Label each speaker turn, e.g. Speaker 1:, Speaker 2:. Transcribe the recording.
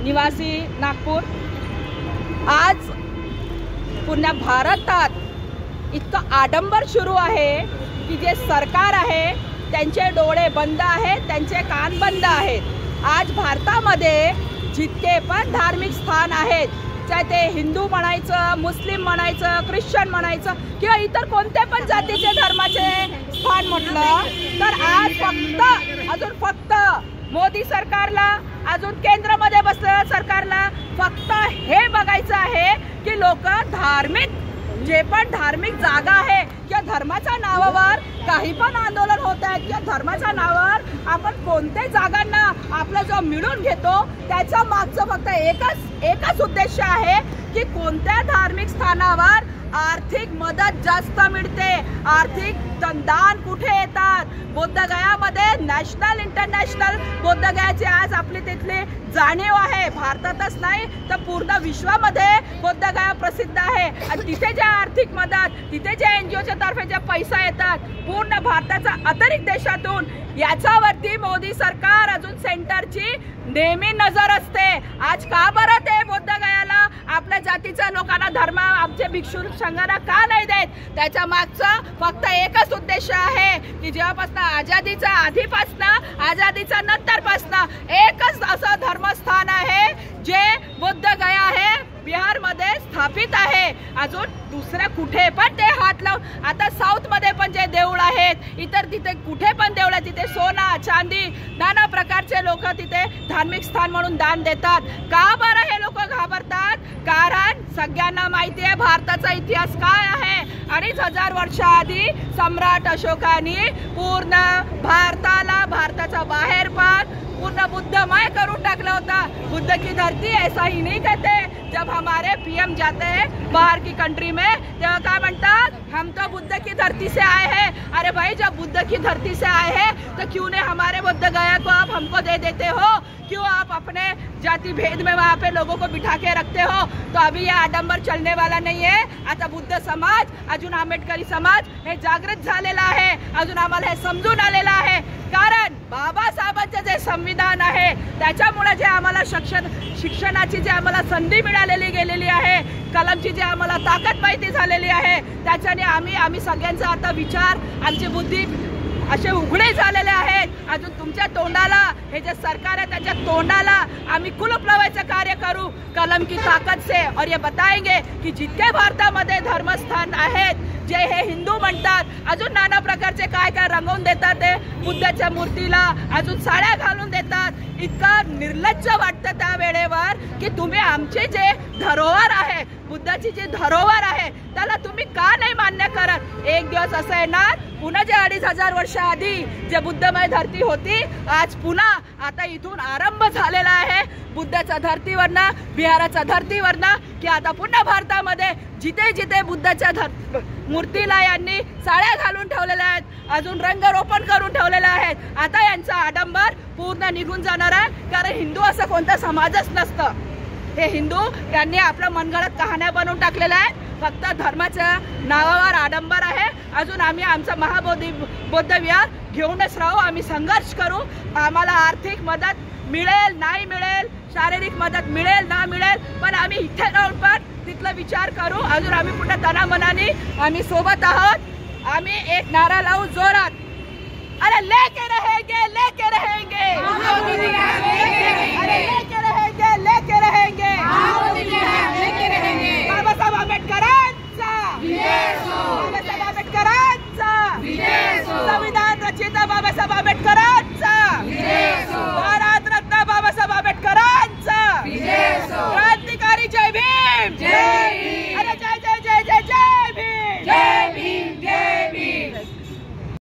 Speaker 1: निवासी नागपूर। आज पुन्हा भारतात इतकं आडंबर सुरू आहे की जे सरकार आहे त्यांचे डोळे बंद आहेत, त्यांचे कान बंद आहेत। आज भारतामध्ये जितके पण धार्मिक स्थान आहेत, चाहे ते हिंदू म्हणायचं, मुस्लिम म्हणायचं, ख्रिश्चन म्हणायचं किंवा इतर कोणते पण जातीचे धर्माचे स्थान म्हटलं तर आज फक्त मोदी सरकारला, अजून केंद्रामध्ये बसलेल्या सरकारला फक्त हे बघायचं आहे की लोक जे पण धार्मिक जागा आहे किंवा धर्माच्या नावावर काही पण आंदोलन होत आहेत किंवा धर्माच्या नावावर आपण कोणत्या जागांना आपला जो मिळून घेतो त्याचा मागचं फक्त एकच उद्देश आहे की कोणत्या धार्मिक स्थानावर आर्थिक मदत जास्त मिळते, आर्थिक दान कुठे येतात। बोधगयामध्ये नॅशनल इंटरनॅशनल बोधगयाची आज आपली तिथली जाणीव आहे। भारतातच नाही तर पूर्ण विश्वामध्ये बोधगया प्रसिद्ध आहे आणि तिथे जे आर्थिक मदत, तिथे जे NGOच्या तर्फे जे पैसा येतात पूर्ण भारताचा अतिरिक्त देशातून, याच्यावरती मोदी सरकार अजून सेंटरची नेहमी नजर असते। आज का बरं ते बोधगयाला आपल्या जातीच्या लोकांना धर्म आमचे भिक्षू संघांना का नाही देत, त्याच्या मागचं फक्त एकच उद्देश आहे की जेव्हापासून आझादीचा आधीपासून आझादीचा नंतरपासून एकच असं धर्मस्थान आहे जे बोधगया आहे, बिहारमध्ये स्थापित आहे। अजून दुसऱ्या कुठे पण ते हात लावून, आता साऊथ मध्ये पण जे देऊळ आहेत, इतर तिथे कुठे पण देऊळ आहे तिथे सोना चांदी नाना प्रकारचे लोक तिथे धार्मिक स्थान म्हणून दान देतात। का बरं हे लोक घाबरतात? कारण सगळ्यांना माहिती आहे भारताचा इतिहास काय आहे। 2500 वर्ष आधी सम्राट अशोकाने पूर्ण भारताचा बाहेर पण पूर्ण बुद्धमय करून टाकला होता। बुद्ध की धरती ऐसा ही नहीं कहते। जब हमारे PM जाते हैं बाहर की कंट्री में तेव्हा काय म्हणतात, हम तो बुद्ध की धरती से आए हैं। अरे भाई, जब बुद्ध की धरती से आए हैं तो क्यों नहीं हमारे बोधगया को आप हमको दे देते हो? क्यों आप अपने जाति भेद में वहाँ पे लोगों को बिठा के रखते हो? तो अभी ये आडंबर चलने वाला नहीं है। आता बुद्ध समाज, अजून आंबेडकरी समाज हे जागृत झालेला आहे, अजून आम्हाला हे समजून आलेलं आहे। कारण बाबासाहेबांचे जे संविधान आहे त्याच्यामुळे जे आम्हाला शिक्षणाची जे आम्हाला संधी मिळालेली गेलेली आहे, कलमची जे आम्हाला ताकद माहिती झालेली आहे, त्याच्याने आम्ही सगळ्यांचा आता विचार, आमची बुद्धी असे उघडे झालेले आहेत। अजून तुमच्या तोंडाला, हे जे सरकार आहे त्याच्या तोंडाला आम्ही कुलूप लावायचं कार्य करू कलम की ताकद से, और ये बताएंगे की जितके भारतामध्ये धर्मस्थान आहेत जे हे हिंदू म्हणतात, अजून नाना प्रकारचे काय रंगवून देतात ते बुद्धाच्या मूर्तीला, अजून साड्या घालून देतात। इतकं निर्लज्ज वाटतं त्या वेळेवर की तुम्ही आमचे जे धरोहर आहे, बुद्धाची जी धरोहर आहे त्याला तुम्ही का नाही मान्य करत? एक दिवस असं येणार पुन्हा जे 2500 वर्ष आधी जे बुद्धमय धरती होती, आज पुन्हा आता इथून आरंभ झालेला आहे बुद्धाच्या धरतीवरनं, बिहाराच्या धरतीवरनं, की आता पुन्हा भारतामध्ये जिथे जिथे बुद्धाच्या मूर्तीला यांनी साड्या घालून ठेवलेल्या आहेत, अजून रंगरोपण करून ठेवलेलं आहे, आता यांचा आडंबर पूर्ण निघून जाणार आहे। कारण हिंदू असं कोणता समाजच नसतं। हे हिंदू यांनी आपलं मनगळत कहाण्या बनवून टाकलेल्या आहेत, फक्त धर्माच्या नावावर आडंबर आहे। अजून आम्ही आमचा बौद्ध विहार घेऊनच राहू, आम्ही संघर्ष करू। आम्हाला आर्थिक मदत मिळेल नाही मिळेल, शारीरिक मदत मिळेल ना मिळेल, पण आम्ही इथे राहून पण तिथला विचार करू। अजून आम्ही पुन्हा तनामनाने आम्ही सोबत आहोत। आम्ही एक नारा लावू जोरात, अरे लेके रहेंगे, लेके रहेंगे, अरे लेके रहेंगे, लेके रहेंगे, बाबासाहेब आंबेडकरांचा